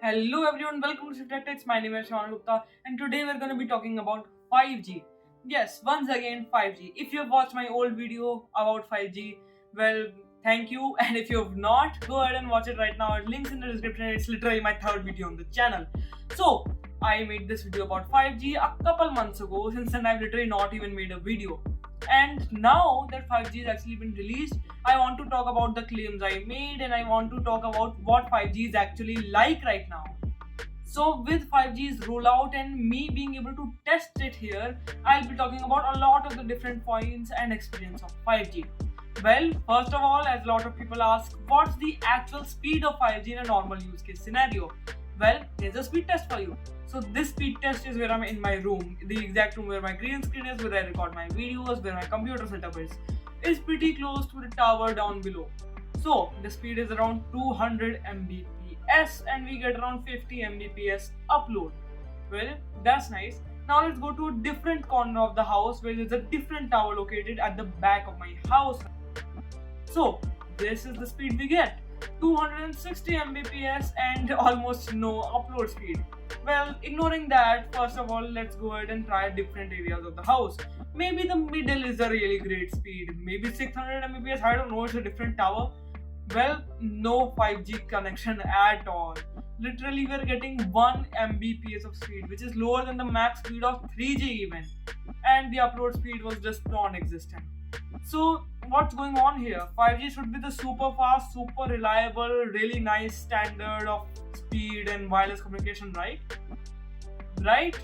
Hello everyone, welcome to Shiv Tech. My name is Sean Gupta and today we're going to be talking about 5G. Yes, once again 5G. If you have watched my old video about 5G, well, thank you, and if you have not, go ahead and watch it right now. Links in the description. It's literally my third video on the channel. So, I made this video about 5G a couple months ago. Since then I've literally not even made a video. And now that 5G has actually been released, I want to talk about the claims I made and I want to talk about what 5G is actually like right now. So with 5G's rollout and me being able to test it here, I'll be talking about a lot of the different points and experience of 5G. Well, first of all, as a lot of people ask, what's the actual speed of 5G in a normal use case scenario? Well, here's a speed test for you. So this speed test is where I'm in my room, the exact room where my green screen is, where I record my videos, where my computer setup is. It's pretty close to the tower down below. So the speed is around 200 Mbps and we get around 50 Mbps upload. Well, that's nice. Now let's go to a different corner of the house where there's a different tower located at the back of my house. So this is the speed we get. 260 Mbps and almost no upload speed. Well, ignoring that, first of all, let's go ahead and try different areas of the house. Maybe the middle is a really great speed. Maybe 600 Mbps, I don't know, it's a different tower. Well, no 5G connection at all. Literally, we're getting 1 Mbps of speed, which is lower than the max speed of 3G even. And the upload speed was just non-existent. So what's going on here? 5G should be the super fast, super reliable, really nice standard of speed and wireless communication, right? Right?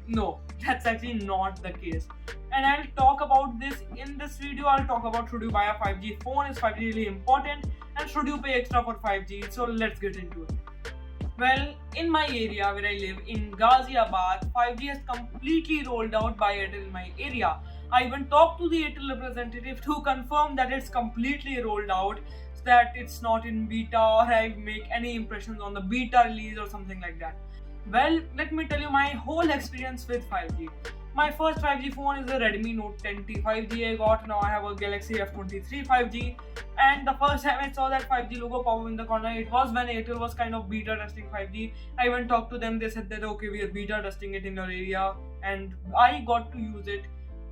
No, that's actually not the case. And I'll talk about this in this video. I'll talk about should you buy a 5G phone, is 5G really important, and should you pay extra for 5G? So let's get into it. Well, in my area where I live in Ghaziabad, 5G has completely rolled out by Airtel in my area. I even talked to the Airtel representative to confirm that it's completely rolled out, so that it's not in beta or I make any impressions on the beta release or something like that. Well, let me tell you my whole experience with 5G. My first 5G phone is a Redmi Note 10T 5G I got. Now I have a Galaxy F23 5G. And the first time I saw that 5G logo pop up in the corner, it was when Airtel was kind of beta testing 5G. I even talked to them, they said that okay, we are beta testing it in your area. And I got to use it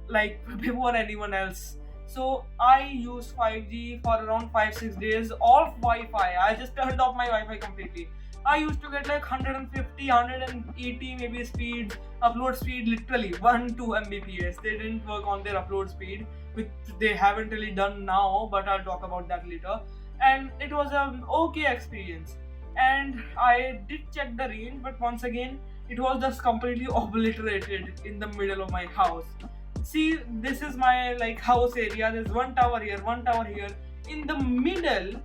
like before anyone else. So I used 5G for around 5-6 days off Wi-Fi. I just turned off my Wi-Fi completely. I used to get like 150, 180 maybe speed, upload speed literally 1-2 Mbps. They didn't work on their upload speed, which they haven't really done now, but I'll talk about that later. And it was an okay experience. And I did check the range, but once again, it was just completely obliterated in the middle of my house. See, this is my like house area. There's one tower here, one tower here. In the middle,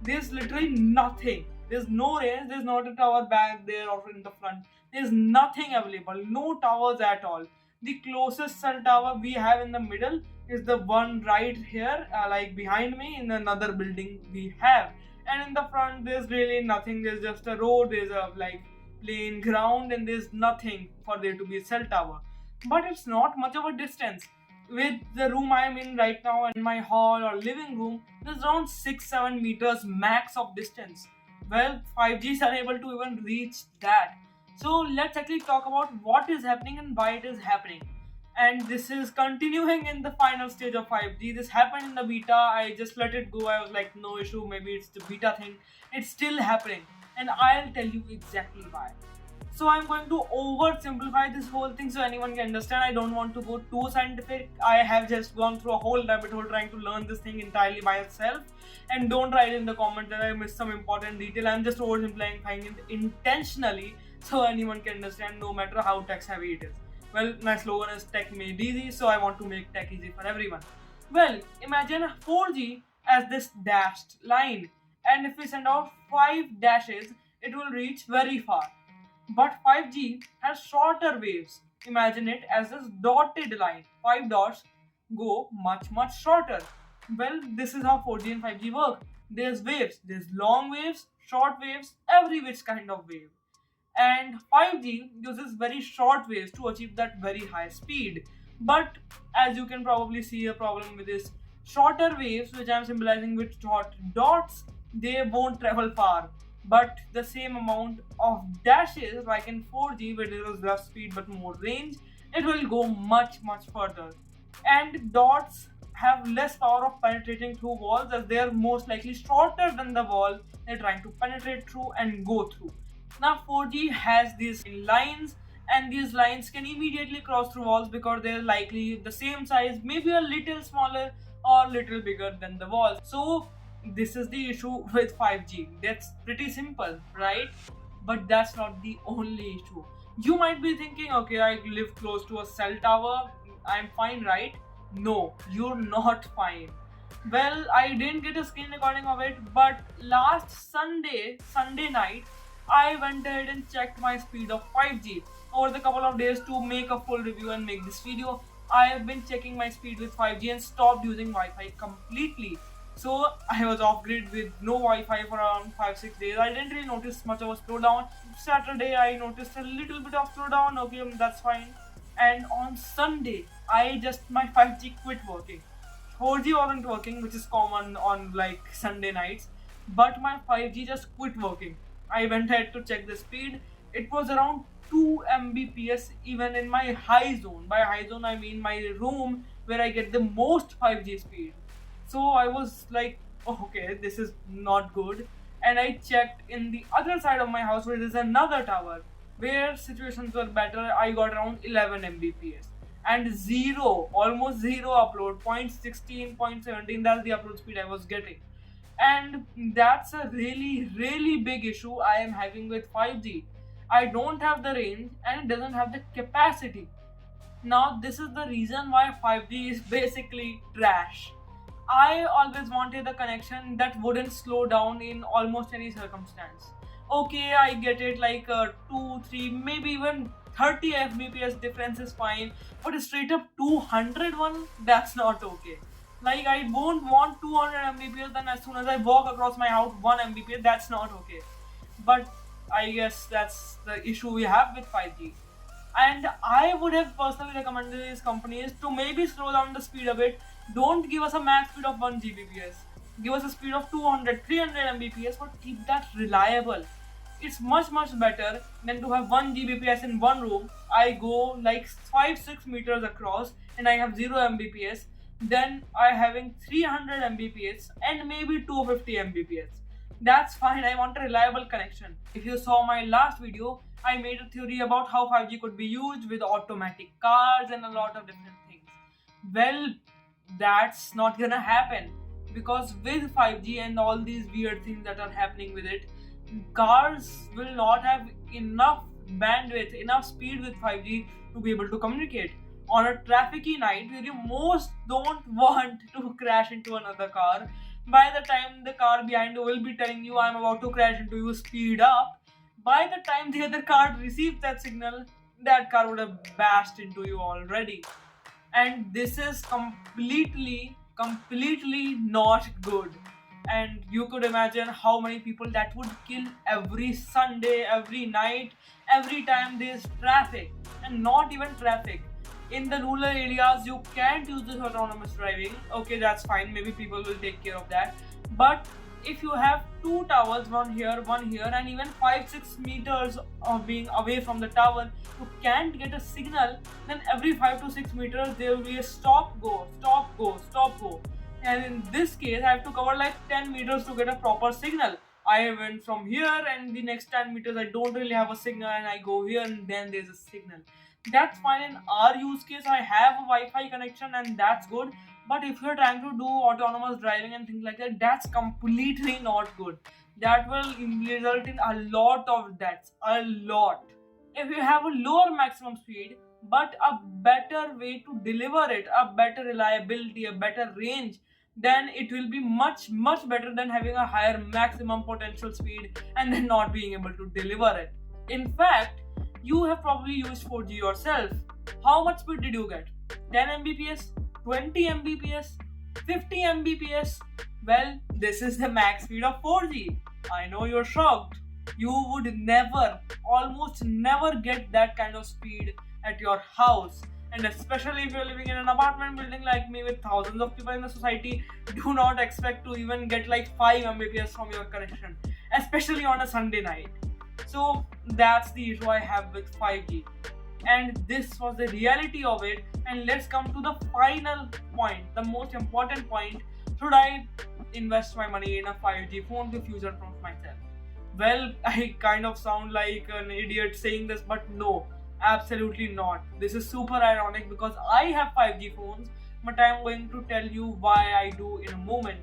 there's literally nothing. There's no range, there's not a tower back there or in the front. There's nothing available, no towers at all. The closest cell tower we have in the middle is the one right here, like behind me in another building we have. And in the front, there's really nothing. There's just a road, there's a like plain ground, and there's nothing for there to be a cell tower. But it's not much of a distance. With the room I'm in right now and my hall or living room, there's around 6-7 meters max of distance. Well, 5G is unable to even reach that. So let's actually talk about what is happening and why it is happening. And this is continuing in the final stage of 5G. This happened in the beta. I just let it go. I was like, no issue. Maybe it's the beta thing. It's still happening. And I'll tell you exactly why. So I'm going to oversimplify this whole thing so anyone can understand. I don't want to go too scientific. I have just gone through a whole rabbit hole trying to learn this thing entirely by myself. And don't write in the comment that I missed some important detail. I'm just oversimplifying it intentionally so anyone can understand no matter how tech savvy it is. Well, my slogan is tech made easy, so I want to make tech easy for everyone. Well, imagine 4G as this dashed line. And if we send out 5 dashes, it will reach very far. But 5G has shorter waves. Imagine it as this dotted line. 5 dots go much shorter. Well, this is how 4G and 5G work. There's waves. There's long waves, short waves, every which kind of wave. And 5G uses very short waves to achieve that very high speed. But as you can probably see, a problem with this shorter waves, which I'm symbolizing with short dots, they won't travel far. but the same amount of dashes like in 4G where there was less speed but more range, it will go much further. And dots have less power of penetrating through walls as they are most likely shorter than the wall they're trying to penetrate through and go through. Now 4G has these lines, and these lines can immediately cross through walls because they're likely the same size, maybe a little smaller or little bigger than the walls. So this is the issue with 5G. That's pretty simple, right? But that's not the only issue. You might be thinking, okay, I live close to a cell tower, I'm fine, right? No, you're not fine. Well, I didn't get a screen recording of it, but last Sunday night, I went ahead and checked my speed of 5G over the couple of days to make a full review and make this video. I have been checking my speed with 5G and stopped using Wi-Fi completely. So I was off grid with no Wi-Fi for around 5-6 days. I didn't really notice much of a slowdown. Saturday I noticed a little bit of slowdown. Okay, that's fine. And on Sunday, my 5G quit working. 4G wasn't working, which is common on like Sunday nights, but my 5G just quit working. I went ahead to check the speed. It was around 2 Mbps even in my high zone. By high zone, I mean my room where I get the most 5G speed. So I was like, oh, okay, this is not good. And I checked in the other side of my house where there's another tower where situations were better. I got around 11 Mbps and almost zero upload, 0.16, 0.17, that's the upload speed I was getting. And that's a really big issue I am having with 5G. I don't have the range and it doesn't have the capacity. Now this is the reason why 5G is basically trash. I always wanted a connection that wouldn't slow down in almost any circumstance. Okay, I get it, like 2, 3, maybe even 30 Mbps difference is fine, but straight up 201, that's not okay. Like, I won't want 200 Mbps, then as soon as I walk across my house 1 Mbps, that's not okay. But I guess that's the issue we have with 5G. And I would have personally recommended these companies to maybe slow down the speed a bit. Don't give us a max speed of 1 Gbps. Give us a speed of 200, 300 Mbps, but keep that reliable. It's much better than to have 1 Gbps in one room. I go like 5-6 meters across and I have 0 Mbps. Then I having 300 Mbps and maybe 250 Mbps. That's fine, I want a reliable connection. If you saw my last video, I made a theory about how 5G could be used with automatic cars and a lot of different things. Well, that's not gonna happen because with 5G and all these weird things that are happening with it, cars will not have enough bandwidth, enough speed with 5G to be able to communicate. On a trafficy night where you most don't want to crash into another car, by the time the car behind you will be telling you I'm about to crash into you, speed up, by the time the other car receives that signal, that car would have bashed into you already. And this is completely not good. And you could imagine how many people that would kill every Sunday, every night, every time there's traffic. And not even traffic. In the rural areas, you can't use this autonomous driving. Okay, that's fine. Maybe people will take care of that. But if you have two towers, one here, and even 5-6 meters of being away from the tower, you can't get a signal, then every 5 to 6 meters there will be a stop, go. And in this case, I have to cover like 10 meters to get a proper signal. I went from here and the next 10 meters I don't really have a signal, and I go here and then there's a signal. That's fine. In our use case, I have a Wi-Fi connection and that's good. But if you're trying to do autonomous driving and things like that, that's completely not good. That will result in a lot of deaths. A lot. If you have a lower maximum speed, but a better way to deliver it, a better reliability, a better range, then it will be much better than having a higher maximum potential speed and then not being able to deliver it. In fact, you have probably used 4G yourself. How much speed did you get? 10 Mbps? 20 Mbps? 50 Mbps? Well, this is the max speed of 4G. I know you're shocked. You would almost never get that kind of speed at your house. And especially if you're living in an apartment building like me with thousands of people in the society, do not expect to even get like 5 Mbps from your connection. especially on a Sunday night. So that's the issue I have with 5G. And this was the reality of it. And let's come to the final point, the most important point. Should I invest my money in a 5G phone to future-proof myself? Well, I kind of sound like an idiot saying this, but no, absolutely not. This is super ironic because I have 5G phones, but I'm going to tell you why I do in a moment.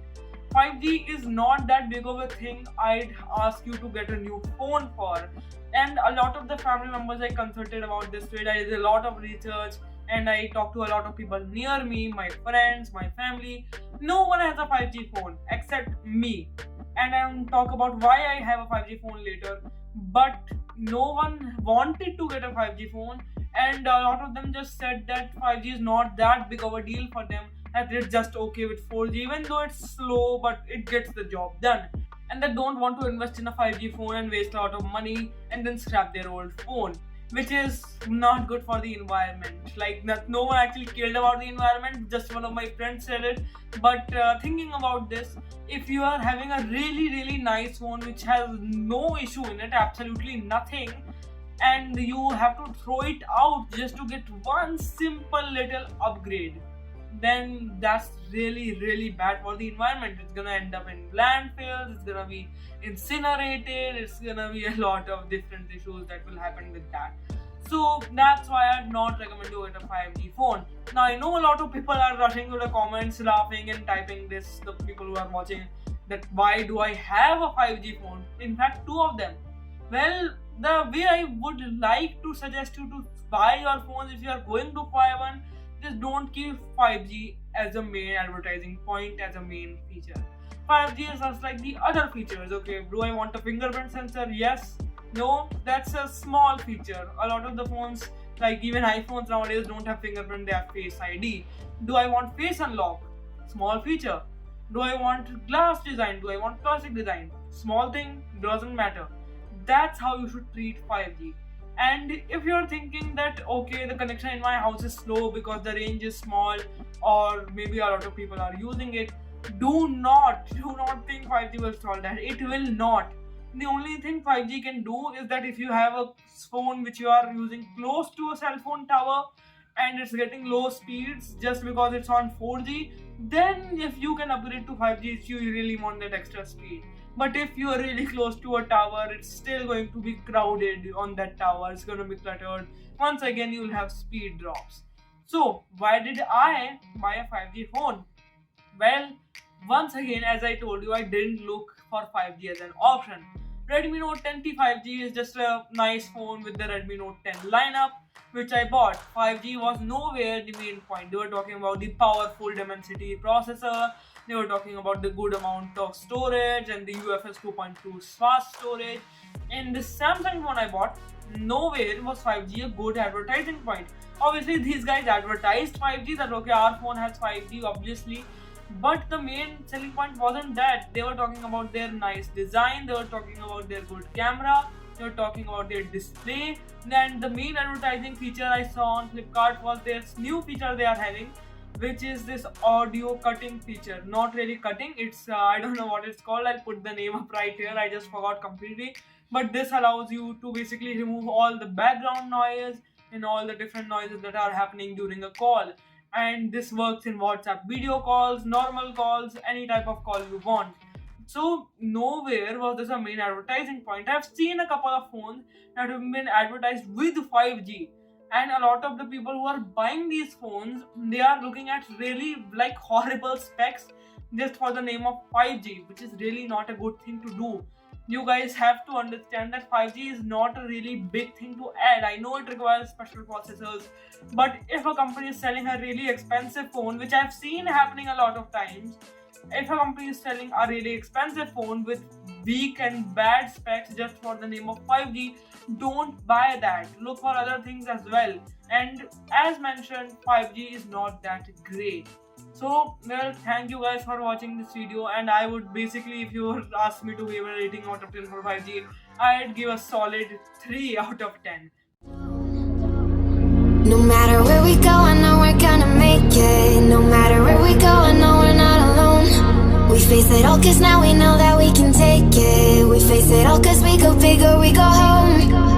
5G is not that big of a thing I'd ask you to get a new phone for. And a lot of the family members I consulted about this with, I did a lot of research and I talked to a lot of people near me, my friends, my family. No one has a 5G phone except me. And I'll talk about why I have a 5G phone later. But no one wanted to get a 5G phone, and a lot of them just said that 5G is not that big of a deal for them, that they're just okay with 4G, even though it's slow, but it gets the job done. And they don't want to invest in a 5G phone and waste a lot of money and then scrap their old phone, which is not good for the environment. Like, no one actually cared about the environment, just one of my friends said it. But thinking about this, if you are having a really nice phone which has no issue in it, absolutely nothing, and you have to throw it out just to get one simple little upgrade, then that's really bad for the environment. It's gonna end up in landfills, it's gonna be incinerated, it's gonna be a lot of different issues that will happen with that. So that's why I'd not recommend you get a 5G phone. Now I know a lot of people are rushing to the comments, laughing and typing this, the people who are watching, that why do I have a 5G phone? In fact, two of them. Well, the way I would like to suggest you to buy your phones if you are going to buy one, just don't keep 5G as a main advertising point, as a main feature. 5G is just like the other features. Okay, do I want a fingerprint sensor? Yes. No, that's a small feature. A lot of the phones, like even iPhones nowadays, don't have fingerprint, they have Face ID. Do I want face unlock? Small feature. Do I want glass design? Do I want plastic design? Small thing, doesn't matter. That's how you should treat 5G. And if you're thinking that okay, the connection in my house is slow because the range is small, or maybe a lot of people are using it, do not think 5G will solve that. It will not. The only thing 5G can do is that if you have a phone which you are using close to a cell phone tower and it's getting low speeds just because it's on 4G, then if you can upgrade to 5G if you really want that extra speed. But if you are really close to a tower, it's still going to be crowded on that tower, it's going to be cluttered. Once again, you'll have speed drops. So, why did I buy a 5G phone? Well, once again, as I told you, I didn't look for 5G as an option. Redmi Note 10T 5G is just a nice phone with the Redmi Note 10 lineup, which I bought. 5G was nowhere the main point. They were talking about the powerful Dimensity processor, they were talking about the good amount of storage and the UFS 2.2 fast storage. In this Samsung phone I bought, nowhere was 5G a good advertising point. Obviously, these guys advertised 5G, that okay, our phone has 5G, obviously. But the main selling point wasn't that. They were talking about their nice design, they were talking about their good camera, they were talking about their display. And the main advertising feature I saw on Flipkart was this new feature they are having, which is this audio cutting feature. Not really cutting, it's I don't know what it's called, I'll put the name up right here, I just forgot completely. But this allows you to basically remove all the background noise and all the different noises that are happening during a call. And this works in WhatsApp video calls, normal calls, any type of call you want. So nowhere was this a main advertising point. I've seen a couple of phones that have been advertised with 5G, and a lot of the people who are buying these phones, they are looking at really like horrible specs just for the name of 5G, which is really not a good thing to do. You guys have to understand that 5G is not a really big thing to add. I know it requires special processors, but if a company is selling a really expensive phone, which I've seen happening a lot of times, if a company is selling a really expensive phone with weak and bad specs just for the name of 5G, don't buy that. Look for other things as well. And as mentioned, 5G is not that great. So, well, thank you guys for watching this video, and I would basically, if you ask me to give a rating out of 10 for 5G, I'd give a solid 3 out of 10. No matter where we go, I know we're gonna make it. No matter where we go, I know we're not alone. We face it all cause now we know that we can take it. We face it all cause we go big or we go home.